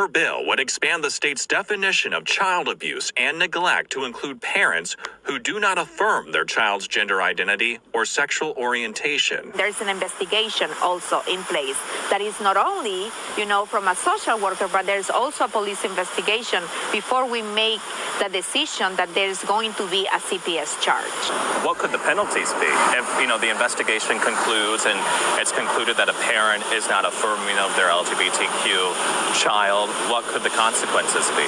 Her bill would expand the state's definition of child abuse and neglect to include parents who do not affirm their child's gender identity or sexual orientation. There's an investigation also in place that is not only, from a social worker, but there's also a police investigation before we make the decision that there's going to be a CPS charge. What could the penalties be if, the investigation concludes and it's concluded that a parent is not affirming of their LGBTQ child? What could the consequences be?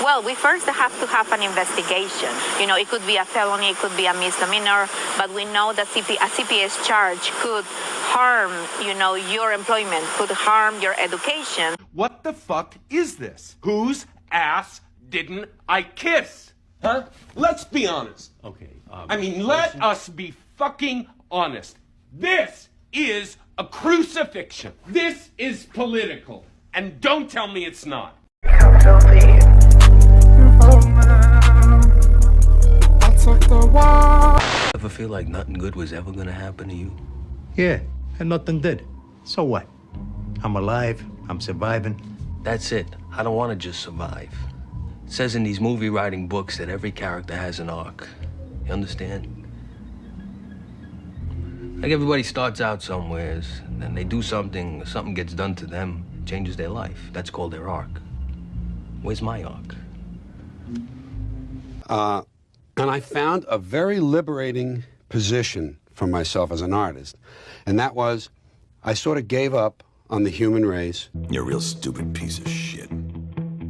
Well, we first have to have an investigation. It could be a felony, it could be a misdemeanor, but we know that a CPS charge could harm, your employment, could harm your education. What the fuck is this? Whose ass didn't I kiss? Huh? Let's be honest. Okay. Let us be fucking honest. This is a crucifixion. This is political. And don't tell me it's not. Ever feel like nothing good was ever gonna happen to you? Yeah, and nothing did. So what? I'm alive. I'm surviving. That's it. I don't want to just survive. It says in these movie writing books that every character has an arc. You understand? Like everybody starts out somewheres, and then they do something gets done to them, changes their life. That's called their arc. Where's my arc? And I found a very liberating position for myself as an artist. And that was, I sort of gave up on the human race. You're a real stupid piece of shit.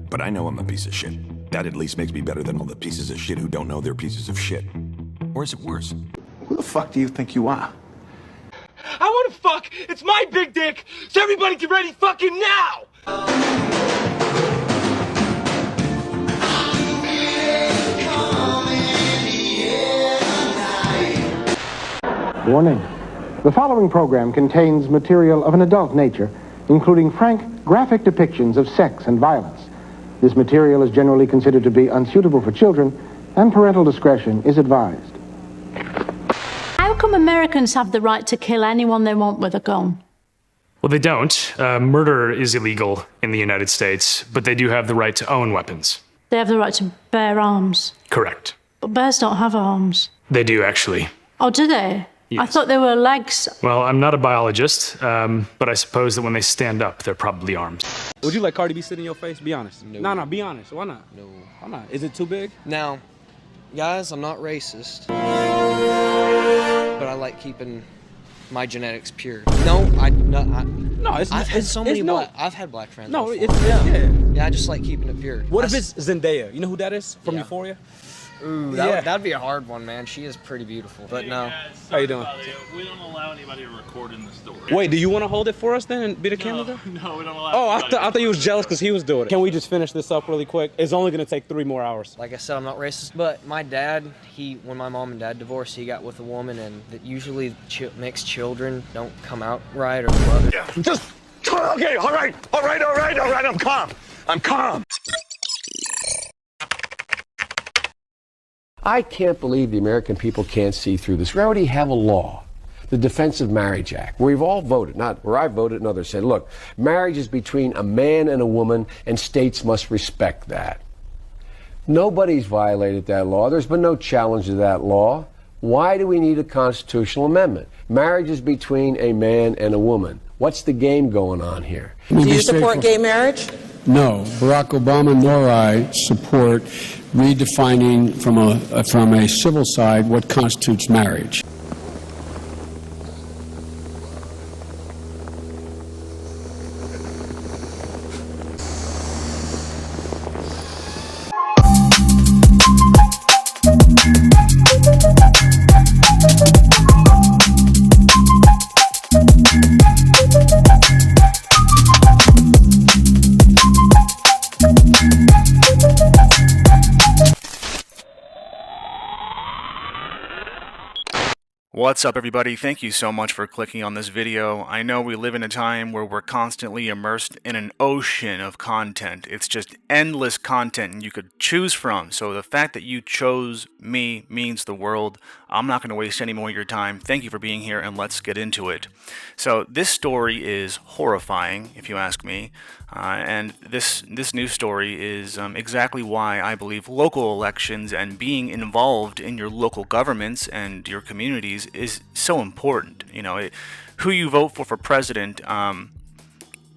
But I know I'm a piece of shit. That at least makes me better than all the pieces of shit who don't know they're pieces of shit. Or is it worse? Who the fuck do you think you are? I want to fuck! It's my big dick! So everybody get ready fucking now! Warning. The following program contains material of an adult nature, including frank, graphic depictions of sex and violence. This material is generally considered to be unsuitable for children, and parental discretion is advised. How come Americans have the right to kill anyone they want with a gun? Well, they don't. Murder is illegal in the United States, but they do have the right to own weapons. They have the right to bear arms. Correct. But bears don't have arms. They do, actually. Oh, do they? Yes. I thought they were legs. Well, I'm not a biologist, but I suppose that when they stand up, they're probably arms. Would you let Cardi B sit in your face? Be honest. No. No, be honest. Why not? No. Why not? Is it too big? Now, guys, I'm not racist, but I like keeping my genetics pure. No, I've had so many. I've had black friends. No, before. Yeah, I just like keeping it pure. What if it's Zendaya? You know who that is from Euphoria? Ooh, that'd be a hard one, man. She is pretty beautiful, but no. How you doing? We don't allow anybody to record in the store. Wait, do you want to hold it for us then and be the camera guy? No, we don't allow. Oh, I thought you was jealous because he was doing it. Can we just finish this up really quick? It's only gonna take 3 more hours. Like I said, I'm not racist, but my dad, when my mom and dad divorced, he got with a woman, and that usually mixed children don't come out right or the mother. Yeah. Just okay. All right. I'm calm. I can't believe the American people can't see through this. We already have a law, the Defense of Marriage Act, where we've all voted, not where I voted and others said, look, marriage is between a man and a woman, and states must respect that. Nobody's violated that law. There's been no challenge to that law. Why do we need a constitutional amendment? Marriage is between a man and a woman. What's the game going on here? Do you support gay marriage? No, Barack Obama nor I support redefining from a civil side what constitutes marriage. What's up, everybody? Thank you so much for clicking on this video. I know we live in a time where we're constantly immersed in an ocean of content. It's just endless content and you could choose from. So the fact that you chose me means the world. I'm not going to waste any more of your time. Thank you for being here, and let's get into it. So this story is horrifying, if you ask me. And this news story is exactly why I believe local elections and being involved in your local governments and your communities is so important. You know, who you vote for president,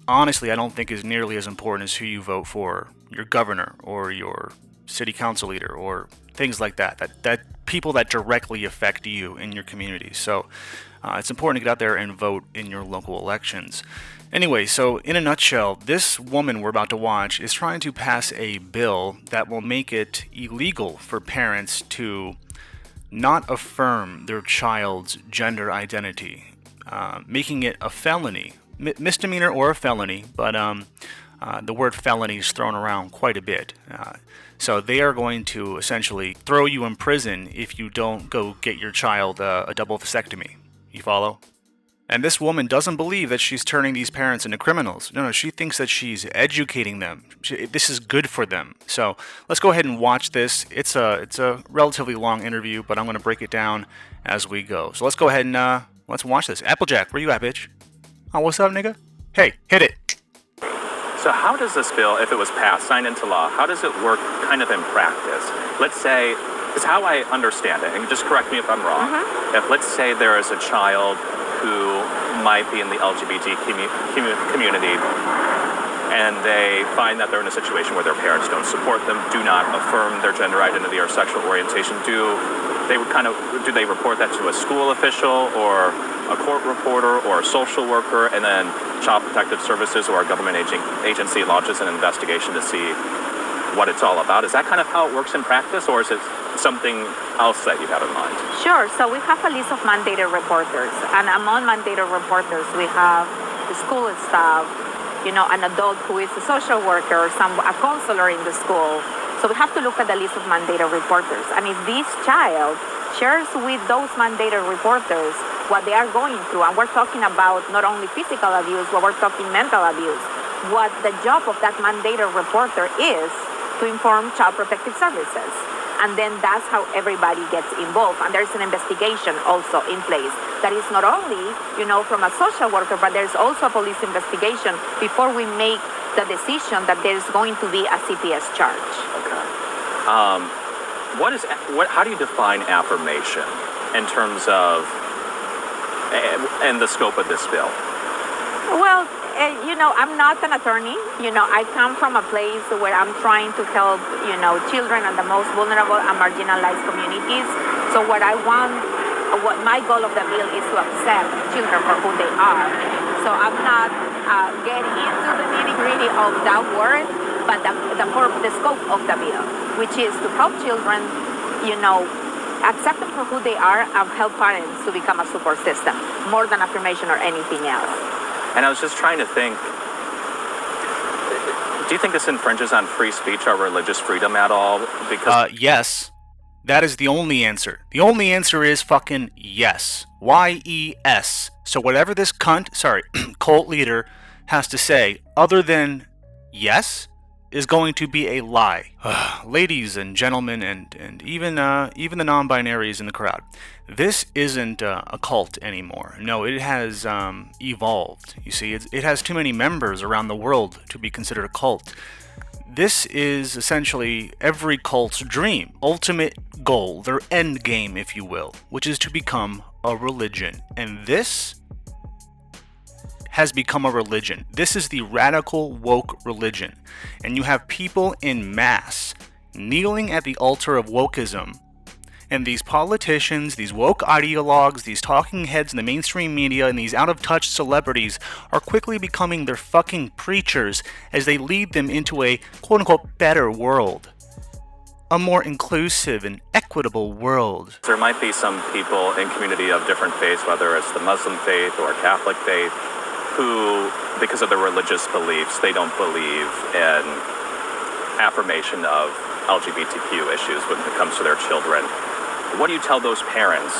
honestly, I don't think is nearly as important as who you vote for your governor or your city council leader or things like that. That people that directly affect you in your community. So it's important to get out there and vote in your local elections. Anyway, so in a nutshell, this woman we're about to watch is trying to pass a bill that will make it illegal for parents to not affirm their child's gender identity, making it a felony, misdemeanor or a felony, but the word felony is thrown around quite a bit. So they are going to essentially throw you in prison if you don't go get your child a double vasectomy. You follow? And this woman doesn't believe that she's turning these parents into criminals. No, she thinks that she's educating them. This is good for them. So let's go ahead and watch this. It's a relatively long interview, but I'm going to break it down as we go. So let's go ahead and let's watch this. Applejack, where you at, bitch? Oh, what's up, nigga? Hey, hit it. So how does this bill, if it was passed, signed into law, how does it work kind of in practice? Let's say, because how I understand it, and just correct me if I'm wrong, if let's say there is a child who might be in the LGBT community and they find that they're in a situation where their parents don't support them, do not affirm their gender identity or sexual orientation, do they report that to a school official or a court reporter or a social worker, and then Child Protective Services or a government agency launches an investigation to see what it's all about? Is that kind of how it works in practice, or is it something else that you have in mind? Sure. So we have a list of mandated reporters, and among mandated reporters, we have the school staff, you know, an adult who is a social worker, a counselor in the school. So we have to look at the list of mandated reporters, and if this child shares with those mandated reporters what they are going through, and we're talking about not only physical abuse, but we're talking mental abuse, what the job of that mandated reporter is to inform Child Protective Services. And then that's how everybody gets involved. And there's an investigation also in place that is not only, you know, from a social worker, but there's also a police investigation before we make the decision that there's going to be a CPS charge. Okay. How do you define affirmation in terms of, and the scope of this bill? Well, you know, I'm not an attorney. You know, I come from a place where I'm trying to help, you know, children and the most vulnerable and marginalized communities. So what my goal of the bill is to accept children for who they are. So I'm not getting into the nitty-gritty of that word, but the scope of the bill, which is to help children, you know, accept them for who they are and help parents to become a support system, more than affirmation or anything else. And I was just trying to think, do you think this infringes on free speech or religious freedom at all? Because yes. That is the only answer. The only answer is fucking yes. Y-E-S. So whatever this cult leader has to say other than yes is going to be a lie. Ladies and gentlemen, and even the non-binaries in the crowd, this isn't a cult anymore. No, it has evolved. You see, it has too many members around the world to be considered a cult. This is essentially every cult's dream, ultimate goal, their end game, if you will, which is to become a religion. And this has become a religion. This is the radical woke religion. And you have people in mass kneeling at the altar of wokeism. And these politicians, these woke ideologues, these talking heads in the mainstream media, and these out-of-touch celebrities are quickly becoming their fucking preachers as they lead them into a quote-unquote better world. A more inclusive and equitable world. There might be some people in community of different faiths, whether it's the Muslim faith or Catholic faith, who, because of their religious beliefs, they don't believe in affirmation of LGBTQ issues when it comes to their children. what do you tell those parents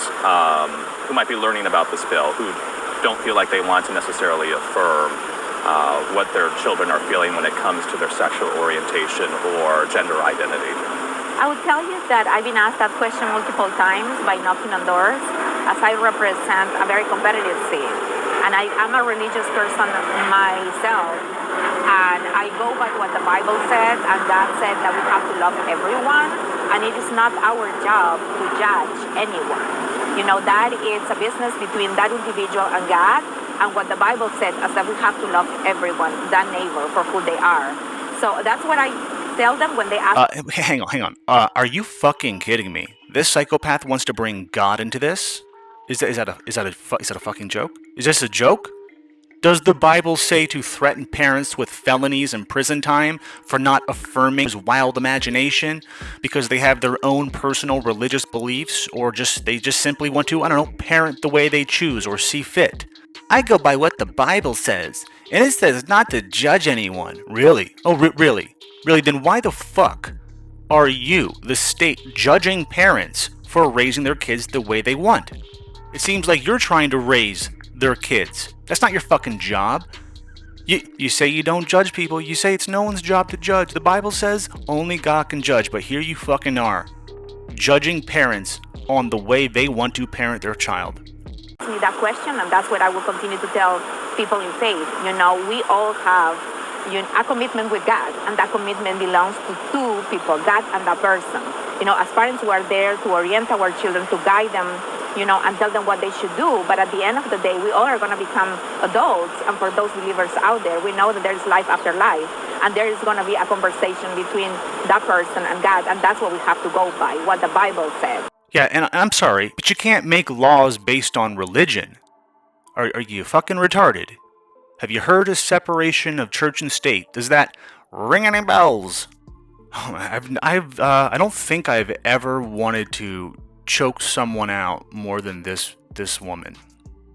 who might be learning about this bill, who don't feel like they want to necessarily affirm what their children are feeling when it comes to their sexual orientation or gender identity? I would tell you that I've been asked that question multiple times by knocking on doors, as I represent a very competitive scene. And I'm a religious person myself, and I go by what the Bible said, and God said that we have to love everyone, and it is not our job to judge anyone. You know, that is a business between that individual and God, and what the Bible said is that we have to love everyone, that neighbor, for who they are. So that's what I tell them when they ask. Hang on. Are you fucking kidding me? This psychopath wants to bring God into this? Is that a fucking joke? Is this a joke? Does the Bible say to threaten parents with felonies and prison time for not affirming his wild imagination because they have their own personal religious beliefs, or they just simply want to, I don't know, parent the way they choose or see fit? I go by what the Bible says, and it says not to judge anyone. Really? Oh, really? Really? Then why the fuck are you, the state, judging parents for raising their kids the way they want? It seems like you're trying to raise their kids. That's not your fucking job. You say you don't judge people. You say it's no one's job to judge. The Bible says only God can judge, but here you fucking are, judging parents on the way they want to parent their child. Me that question, and that's what I will continue to tell people in faith. You know, we all have a commitment with God, and that commitment belongs to two people, God and that person. You know, as parents, we are there to orient our children, to guide them, you know, and tell them what they should do. But at the end of the day, we all are going to become adults. And for those believers out there, we know that there's life after life. And there is going to be a conversation between that person and God. And that's what we have to go by, what the Bible says. Yeah, and I'm sorry, but you can't make laws based on religion. Are you fucking retarded? Have you heard of separation of church and state? Does that ring any bells? I don't think I've ever wanted to choke someone out more than this woman.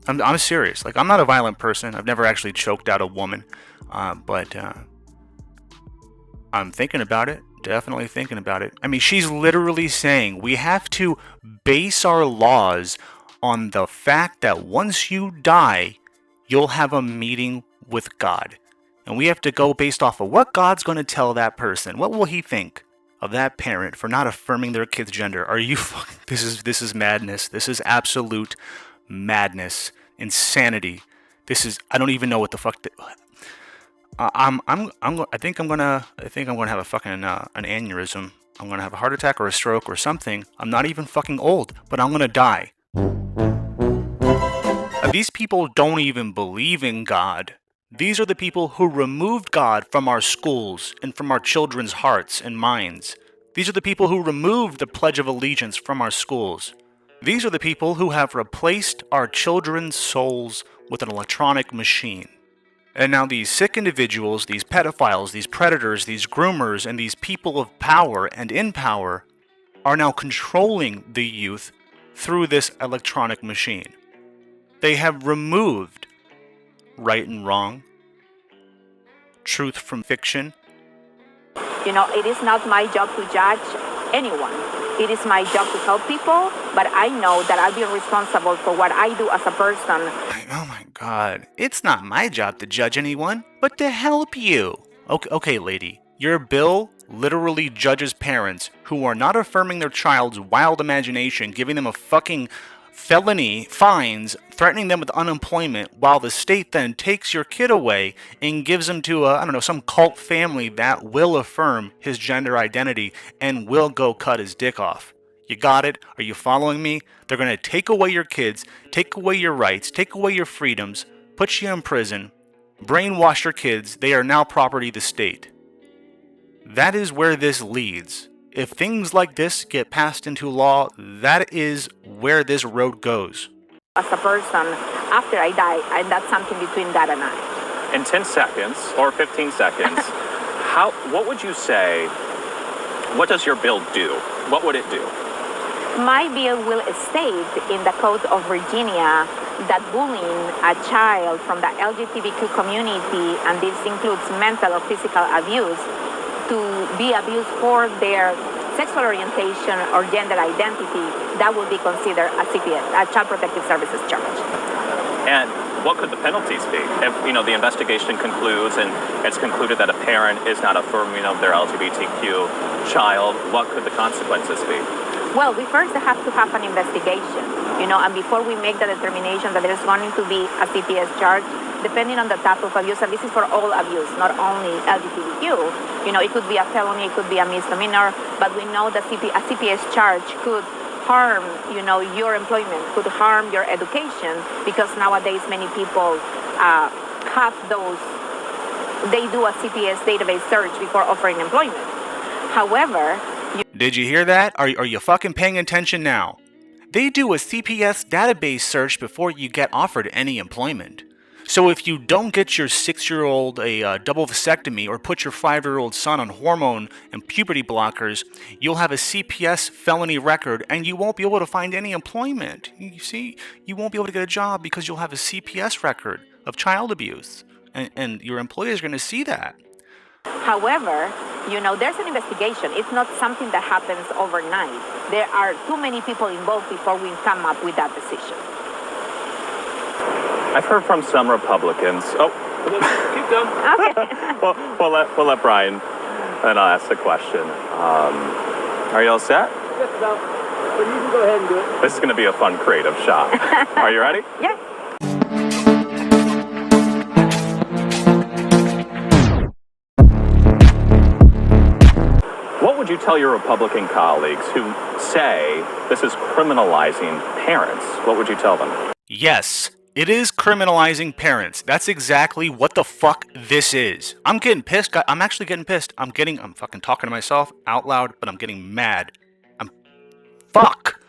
I'm serious. Like, I'm not a violent person. I've never actually choked out a woman, but I'm thinking about it. Definitely thinking about it. I mean, she's literally saying we have to base our laws on the fact that once you die, you'll have a meeting with God. And we have to go based off of what God's going to tell that person. What will he think of that parent for not affirming their kid's gender? Are you fucking... This is madness. This is absolute madness. Insanity. This is... I don't even know what the fuck... I think I'm gonna have a fucking an aneurysm. I'm gonna have a heart attack or a stroke or something. I'm not even fucking old, but I'm gonna die. These people don't even believe in God. These are the people who removed God from our schools and from our children's hearts and minds. These are the people who removed the Pledge of Allegiance from our schools. These are the people who have replaced our children's souls with an electronic machine. And now these sick individuals, these pedophiles, these predators, these groomers, and these people of power and in power are now controlling the youth through this electronic machine. They have removed right and wrong, truth from fiction. You know, it is not my job to judge anyone. It is my job to help people, but I know that I'll be responsible for what I do as a person. Oh my God. It's not my job to judge anyone, but to help you. Okay, lady. Your bill literally judges parents who are not affirming their child's wild imagination, giving them a fucking felony, fines, threatening them with unemployment, while the state then takes your kid away and gives him to some cult family that will affirm his gender identity and will go cut his dick off. You got it? Are you following me? They're going to take away your kids, take away your rights, take away your freedoms, put you in prison, brainwash your kids. They are now property of the state. That is where this leads. If things like this get passed into law, that is where this road goes. As a person, after I die, and that's something between God and I. In 10 seconds or 15 seconds, what would you say, what does your bill do? What would it do? My bill will state in the Code of Virginia that bullying a child from the LGBTQ community, and this includes mental or physical abuse, to be abused for their sexual orientation or gender identity, that will be considered a CPS, a Child Protective Services charge. And what could the penalties be if, the investigation concludes and it's concluded that a parent is not affirming of their LGBTQ child? What could the consequences be? Well, we first have to have an investigation, and before we make the determination that there's going to be a CPS charge, depending on the type of abuse, and this is for all abuse, not only LGBTQ, it could be a felony, it could be a misdemeanor, but we know that a CPS charge could harm, your employment, could harm your education, because nowadays many people have those, they do a CPS database search before offering employment. However, did you hear that? Are you fucking paying attention now? They do a CPS database search before you get offered any employment. So if you don't get your 6-year-old a double vasectomy or put your 5-year-old son on hormone and puberty blockers, you'll have a CPS felony record and you won't be able to find any employment. You see, you won't be able to get a job because you'll have a CPS record of child abuse. And your employers are going to see that. However, there's an investigation. It's not something that happens overnight. There are too many people involved before we come up with that decision. I've heard from some Republicans. Oh, keep going. Okay. we'll let Brian, and I'll ask the question. Are you all set? Just about. But you can go ahead and do it. This is going to be a fun, creative shot. Are you ready? Yeah. What would you tell your Republican colleagues who say this is criminalizing parents? What would you tell them? Yes, it is criminalizing parents. That's exactly what the fuck this is. I'm getting pissed. I'm actually getting pissed. I'm fucking talking to myself out loud, but I'm getting mad. Fuck!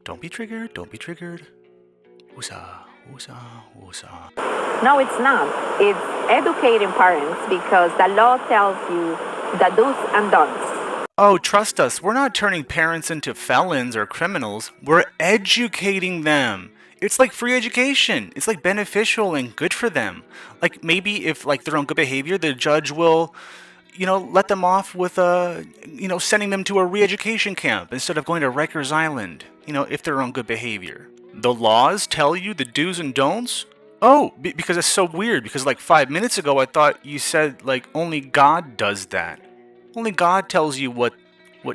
Don't be triggered. Don't be triggered. Woosah, woosah, woosah. No, it's not. It's educating parents because the law tells you the do's and don'ts. Oh, trust us, we're not turning parents into felons or criminals. We're educating them. It's like free education. It's like beneficial and good for them. Like maybe if they're on good behavior, the judge will, let them off with sending them to a re-education camp instead of going to Rikers Island, if they're on good behavior. The laws tell you the do's and don'ts? Oh, because it's so weird, because 5 minutes ago I thought you said only God does that. Only God tells you what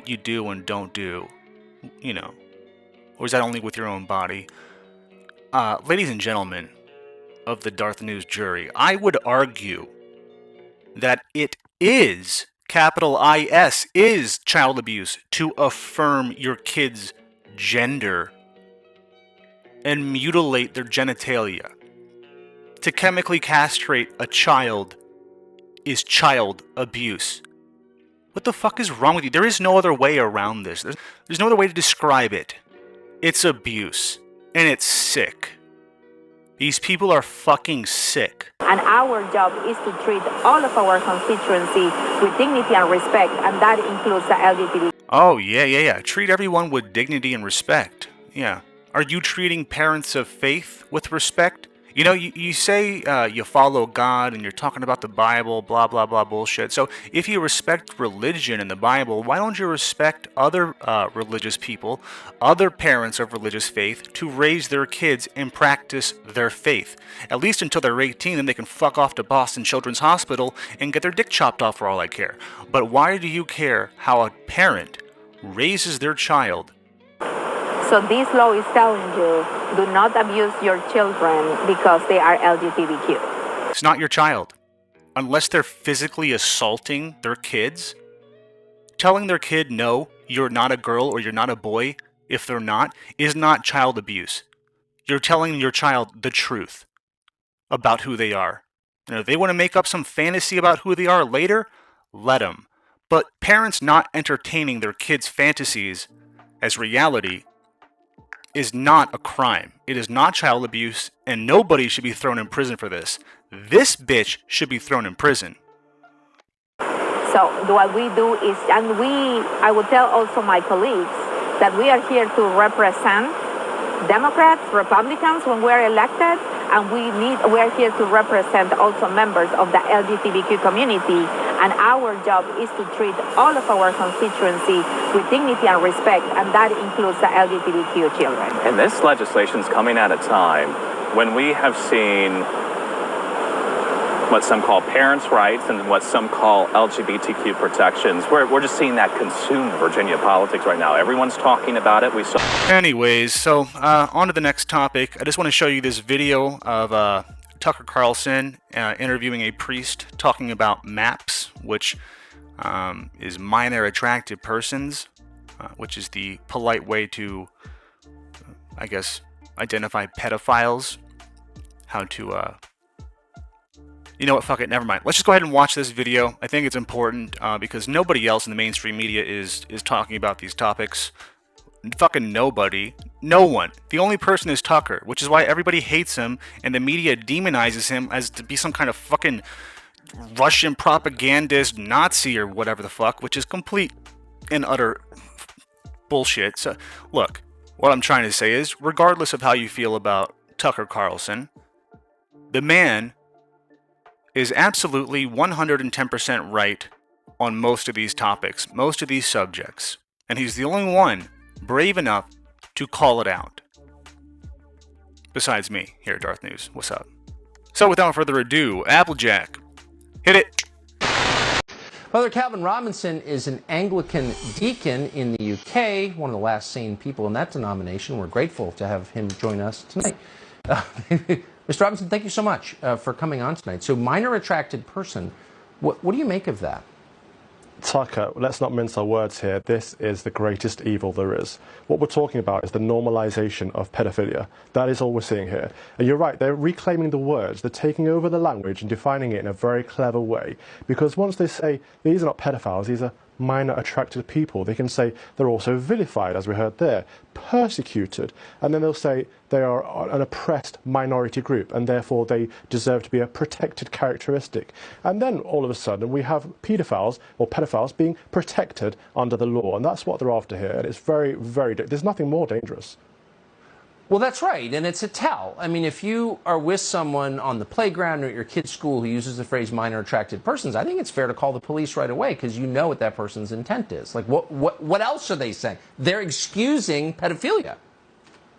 you do and don't do, Or is that only with your own body? Ladies and gentlemen of the DarthNews jury, I would argue that it is, capital I-S, is child abuse to affirm your kid's gender and mutilate their genitalia. To chemically castrate a child is child abuse. What the fuck is wrong with you? There is no other way around this. There's no other way to describe it. It's abuse. And it's sick. These people are fucking sick. And our job is to treat all of our constituency with dignity and respect, and that includes the LGBT. Oh, yeah. Treat everyone with dignity and respect. Yeah. Are you treating parents of faith with respect? You say you follow God and you're talking about the Bible, blah, blah, blah bullshit. So if you respect religion in the Bible, why don't you respect other religious people, other parents of religious faith, to raise their kids and practice their faith? At least until they're 18, then they can fuck off to Boston Children's Hospital and get their dick chopped off for all I care. But why do you care how a parent raises their child? So this law is telling you, do not abuse your children because they are LGBTQ. It's not your child. Unless they're physically assaulting their kids, telling their kid, no, you're not a girl or you're not a boy, if they're not, is not child abuse. You're telling your child the truth about who they are. And if they want to make up some fantasy about who they are later, let them. But parents not entertaining their kids' fantasies as reality is not a crime. It is not child abuse, and nobody should be thrown in prison for this. This bitch should be thrown in prison. So what we do is, I would tell also my colleagues that we are here to represent Democrats, Republicans when we're elected, and we're here to represent also members of the LGBTQ community And our job is to treat all of our constituency with dignity and respect, and that includes the LGBTQ children. And this legislation is coming at a time when we have seen what some call parents' rights and what some call LGBTQ protections. We're just seeing that consume Virginia politics right now. Everyone's talking about it. We saw. Anyways, so on to the next topic. I just want to show you this video of Tucker Carlson interviewing a priest talking about MAPS, which is minor attracted persons, which is the polite way to, I guess, identify pedophiles. How to, you know what, fuck it, never mind. Let's just go ahead and watch this video. I think it's important because nobody else in the mainstream media is talking about these topics. Fucking nobody. No one. The only person is Tucker, which is why everybody hates him and the media demonizes him as to be some kind of fucking Russian propagandist Nazi or whatever the fuck, which is complete and utter bullshit. So, look, what I'm trying to say is, regardless of how you feel about Tucker Carlson, the man is absolutely 110% right on most of these topics, most of these subjects. And he's the only one brave enough to call it out. Besides me, here at Darth News. What's up? So without further ado, Applejack, hit it! Father Calvin Robinson is an Anglican deacon in the UK, one of the last sane people in that denomination. We're grateful to have him join us tonight. Mr. Robinson, thank you so much for coming on tonight. So, minor attracted person, what do you make of that? Tucker, let's not mince our words here. This is the greatest evil there is. What we're talking about is the normalization of pedophilia. That is all we're seeing here. And you're right, they're reclaiming the words. They're taking over the language and defining it in a very clever way. Because once they say, these are not pedophiles, these are minor attracted people, they can say they're also vilified, as we heard there, persecuted, and then they'll say they are an oppressed minority group and therefore they deserve to be a protected characteristic. And then all of a sudden we have paedophiles or pedophiles being protected under the law, and that's what they're after here, and it's very, very, there's nothing more dangerous. Well, that's right, and it's a tell. I mean, if you are with someone on the playground or at your kid's school who uses the phrase minor attracted persons, I think it's fair to call the police right away because you know what that person's intent is. Like, what else are they saying? They're excusing pedophilia.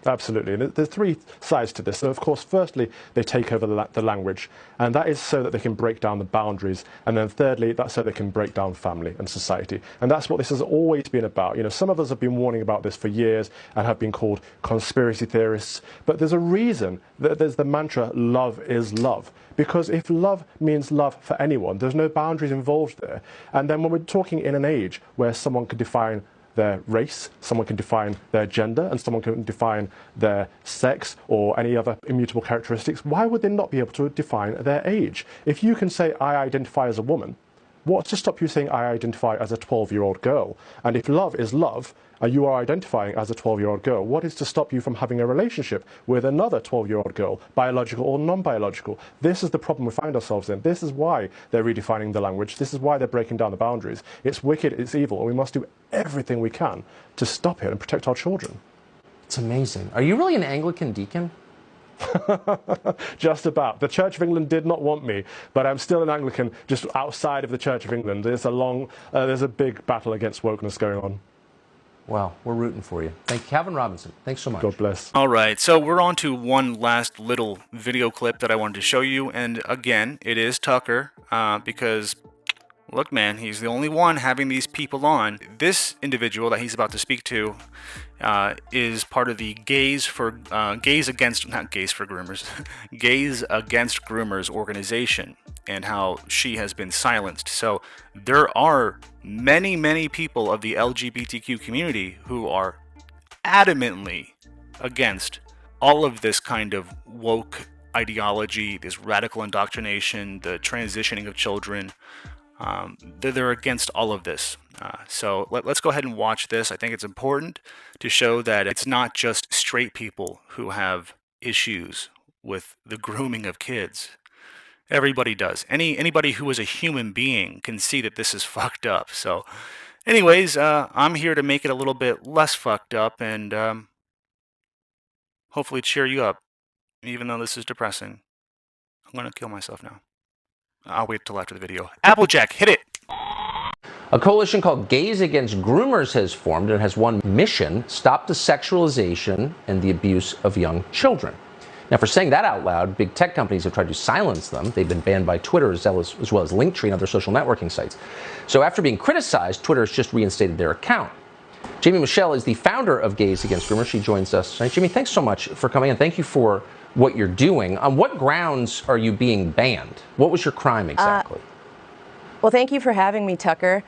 Absolutely, and there's three sides to this. So, of course, firstly, they take over the language, and that is so that they can break down the boundaries. And then thirdly, that's so they can break down family and society. And that's what this has always been about. You know, some of us have been warning about this for years and have been called conspiracy theorists. But there's a reason that there's the mantra, love is love. Because if love means love for anyone, there's no boundaries involved there. And then when we're talking in an age where someone could define their race, someone can define their gender, and someone can define their sex or any other immutable characteristics, why would they not be able to define their age? If you can say, I identify as a woman, what's to stop you saying, I identify as a 12-year-old girl? And if love is love, and you are identifying as a 12-year-old girl, what is to stop you from having a relationship with another 12-year-old girl, biological or non-biological? This is the problem we find ourselves in. This is why they're redefining the language. This is why they're breaking down the boundaries. It's wicked, it's evil, and we must do everything we can to stop it and protect our children. It's amazing. Are you really an Anglican deacon? Just about. The Church of England did not want me, but I'm still an Anglican just outside of the Church of England. There's a big battle against wokeness going on. Well, we're rooting for you. Thank you, Calvin Robinson. Thanks so much. God bless. All right, so we're on to one last little video clip that I wanted to show you, and again, it is Tucker, because look, man, he's the only one having these people on. This individual that he's about to speak to is part of the Gays Against Groomers organization, and how she has been silenced. So there are many, many people of the LGBTQ community who are adamantly against all of this kind of woke ideology, this radical indoctrination, the transitioning of children. They're against all of this. So let's go ahead and watch this. I think it's important to show that it's not just straight people who have issues with the grooming of kids. Everybody does. Anybody who is a human being can see that this is fucked up. So anyways, I'm here to make it a little bit less fucked up and hopefully cheer you up, even though this is depressing. I'm going to kill myself now. I'll wait till after the video. Applejack, hit it! A coalition called Gays Against Groomers has formed and has one mission: stop the sexualization and the abuse of young children. Now, for saying that out loud, big tech companies have tried to silence them. They've been banned by Twitter as well as Linktree and other social networking sites. So after being criticized, Twitter has just reinstated their account. Jamie Michelle is the founder of Gays Against Groomers. She joins us tonight. Jamie, thanks so much for coming in. Thank you for what you're doing. On what grounds are you being banned? What was your crime exactly? Well, thank you for having me, Tucker.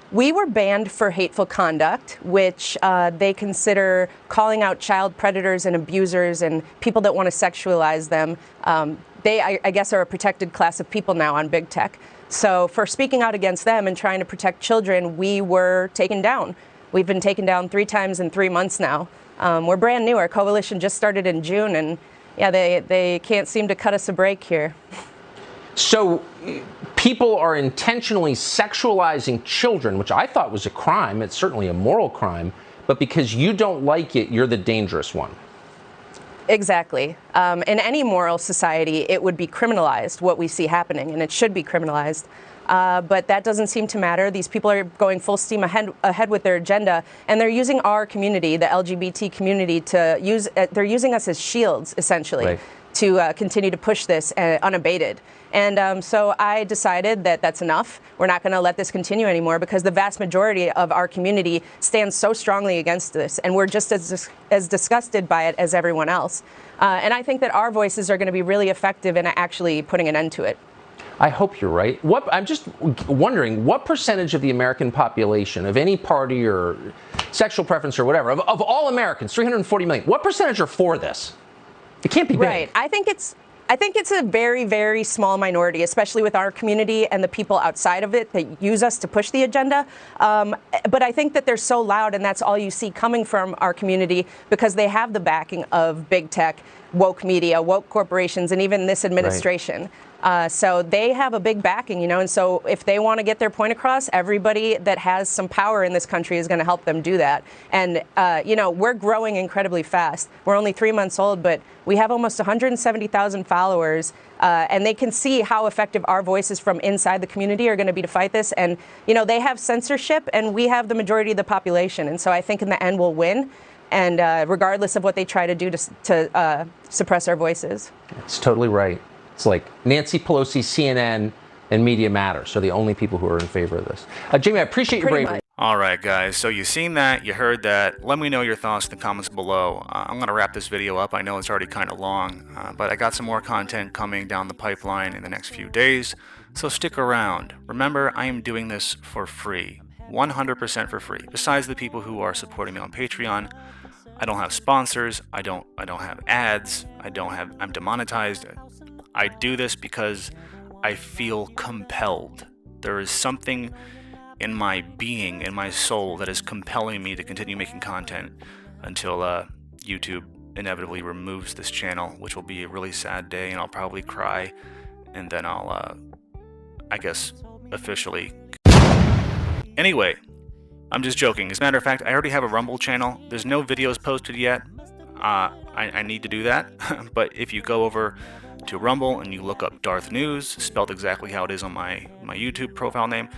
We were banned for hateful conduct, which they consider calling out child predators and abusers and people that want to sexualize them. They, I guess, are a protected class of people now on big tech. So for speaking out against them and trying to protect children, we were taken down. We've been taken down 3 times in 3 months now. We're brand new. Our coalition just started in June, and yeah, they can't seem to cut us a break here. So people are intentionally sexualizing children, which I thought was a crime. It's certainly a moral crime, but because you don't like it, you're the dangerous one. Exactly. In any moral society, it would be criminalized, what we see happening, and it should be criminalized. But that doesn't seem to matter. These people are going full steam ahead with their agenda, and they're using our community, the LGBT community, to use. They're using us as shields, essentially, right, to continue to push this unabated. And so I decided that that's enough. We're not going to let this continue anymore because the vast majority of our community stands so strongly against this, and we're just as disgusted by it as everyone else. And I think that our voices are going to be really effective in actually putting an end to it. I hope you're right. I'm just wondering, what percentage of the American population, of any party or sexual preference or whatever, of all Americans, 340 million, what percentage are for this? It can't be big. Right. I think it's a very, very small minority, especially with our community and the people outside of it that use us to push the agenda. But I think that they're so loud, and that's all you see coming from our community because they have the backing of big tech, woke media, woke corporations, and even this administration. Right. So they have a big backing, you know, and so if they want to get their point across, everybody that has some power in this country is going to help them do that. And, you know, we're growing incredibly fast. We're only 3 months old, but we have almost 170,000 followers, and they can see how effective our voices from inside the community are going to be to fight this. And, you know, they have censorship, and we have the majority of the population. And so I think in the end we'll win, and regardless of what they try to do to suppress our voices. It's totally right. It's like Nancy Pelosi, CNN, and Media Matters. So the only people who are in favor of this. Jamie, I appreciate your bravery. All right, guys. So you've seen that. You heard that. Let me know your thoughts in the comments below. I'm going to wrap this video up. I know it's already kind of long, but I got some more content coming down the pipeline in the next few days. So stick around. Remember, I am doing this for free. 100% for free. Besides the people who are supporting me on Patreon, I don't have sponsors. I don't have ads. I'm demonetized. I do this because I feel compelled. There is something in my being, in my soul, that is compelling me to continue making content until YouTube inevitably removes this channel, which will be a really sad day, and I'll probably cry, and then I'll, I guess, officially... Anyway, I'm just joking. As a matter of fact, I already have a Rumble channel. There's no videos posted yet. I need to do that, but if you go over to Rumble and you look up DarthNews, spelled exactly how it is on my YouTube profile name,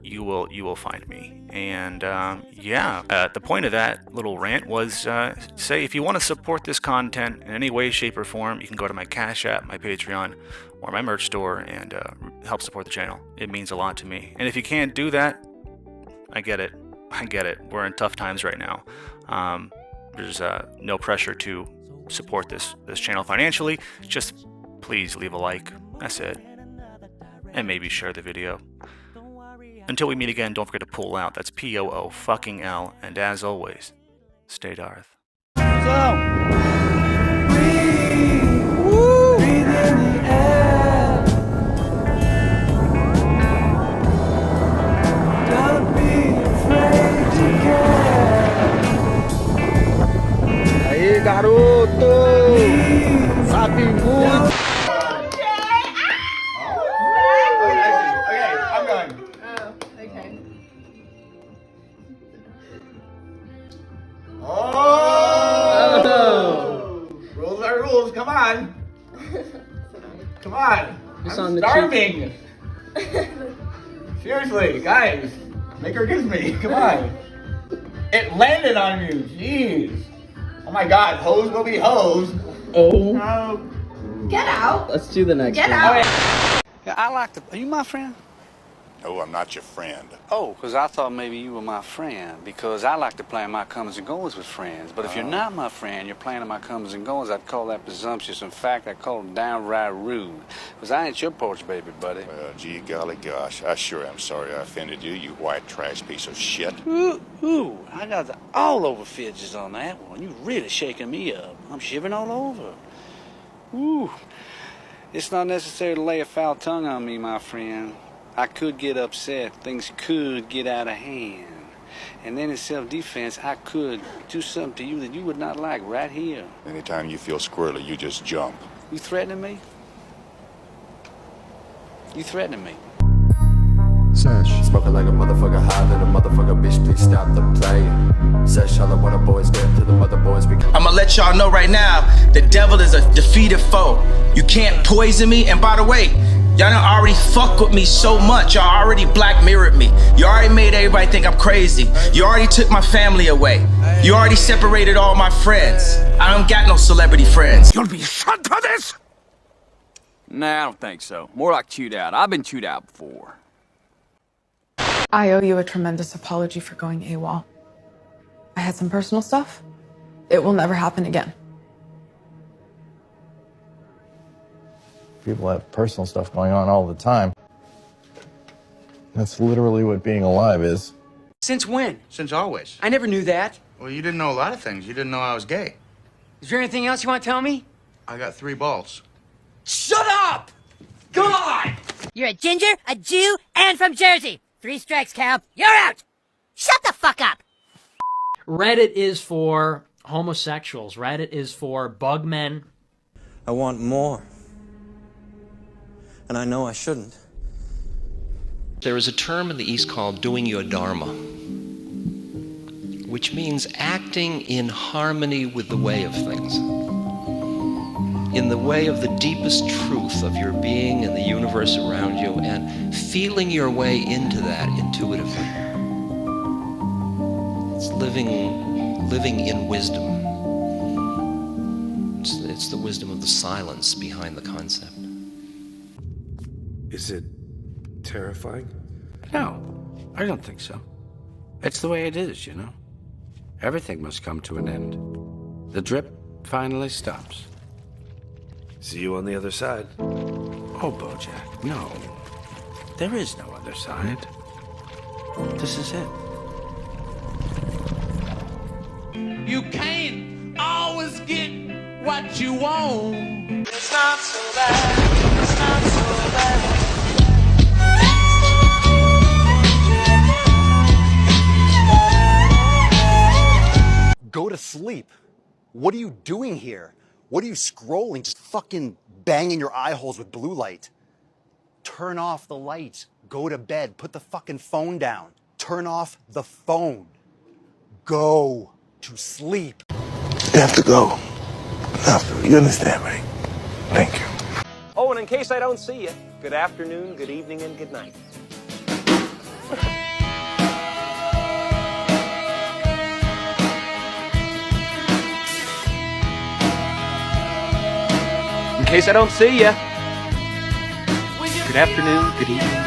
you will find me. And yeah, the point of that little rant was say if you want to support this content in any way, shape, or form, you can go to my CashApp, my Patreon, or my merch store and help support the channel. It means a lot to me. And if you can't do that, I get it. We're in tough times right now. There's no pressure to support this channel financially. Just please leave a like. That's it. And maybe share the video. Until we meet again, don't forget to pull out. That's POO-L. And as always, stay Darth. Breathe in the air. Don't be afraid to care. Aí, garoto! Sabe muito! Rules are rules, come on. Come on. I'm starving. Seriously, guys, make her kiss me. Come on. It landed on you. Jeez. Oh my God, hoes will be hoes. Oh. Get out. Let's do the next Get one. out. Yeah, I like to. Are you my friend? No, I'm not your friend. Oh, because I thought maybe you were my friend. Because I like to plan my comings and goings with friends. But if you're not my friend, you're planning my comings and goings, I'd call that presumptuous. In fact, I'd call it downright rude. Because I ain't your porch baby, buddy. Well, gee golly gosh, I sure am sorry I offended you, you white trash piece of shit. Ooh, I got the all over fidgets on that one. You really shaking me up. I'm shivering all over. Ooh. It's not necessary to lay a foul tongue on me, my friend. I could get upset. Things could get out of hand. And then in self-defense, I could do something to you that you would not like right here. Anytime you feel squirrely, you just jump. You threatening me? You threatening me? Sesh. Smoking like a motherfucker high, then a motherfucker bitch, please stop the play. Sesh, all I want boys get to the mother boys. I'ma let y'all know right now, the devil is a defeated foe. You can't poison me, and by the way, y'all done already fuck with me so much. Y'all already black mirrored me. You already made everybody think I'm crazy. You already took my family away. You already separated all my friends. I don't got no celebrity friends. You'll be shot for this? Nah, I don't think so. More like chewed out. I've been chewed out before. I owe you a tremendous apology for going AWOL. I had some personal stuff. It will never happen again. People have personal stuff going on all the time. That's literally what being alive is. Since when? Since always. I never knew that. Well, you didn't know a lot of things. You didn't know I was gay. Is there anything else you want to tell me? I got 3 balls. Shut up! God! You're a ginger, a Jew, and from Jersey. 3 strikes, Cal. You're out! Shut the fuck up! Reddit is for homosexuals. Reddit is for bug men. I want more. And I know I shouldn't. There is a term in the East called doing your dharma, which means acting in harmony with the way of things, in the way of the deepest truth of your being and the universe around you, and feeling your way into that intuitively. It's living in wisdom. It's the wisdom of the silence behind the concept. Is it terrifying? No, I don't think so. It's the way it is, you know. Everything must come to an end. The drip finally stops. See you on the other side. Oh, Bojack, no. There is no other side. This is it. You can't always get what you want. It's not so bad. It's not so bad. Go to sleep. What are you doing here? What are you scrolling? Just fucking banging your eye holes with blue light. Turn off the light. Go to bed. Put the fucking phone down. Turn off the phone. Go to sleep. You have to go. You understand me? Thank you. Oh, and in case I don't see you, good afternoon, good evening, and good night. In case I don't see you, good afternoon, good evening.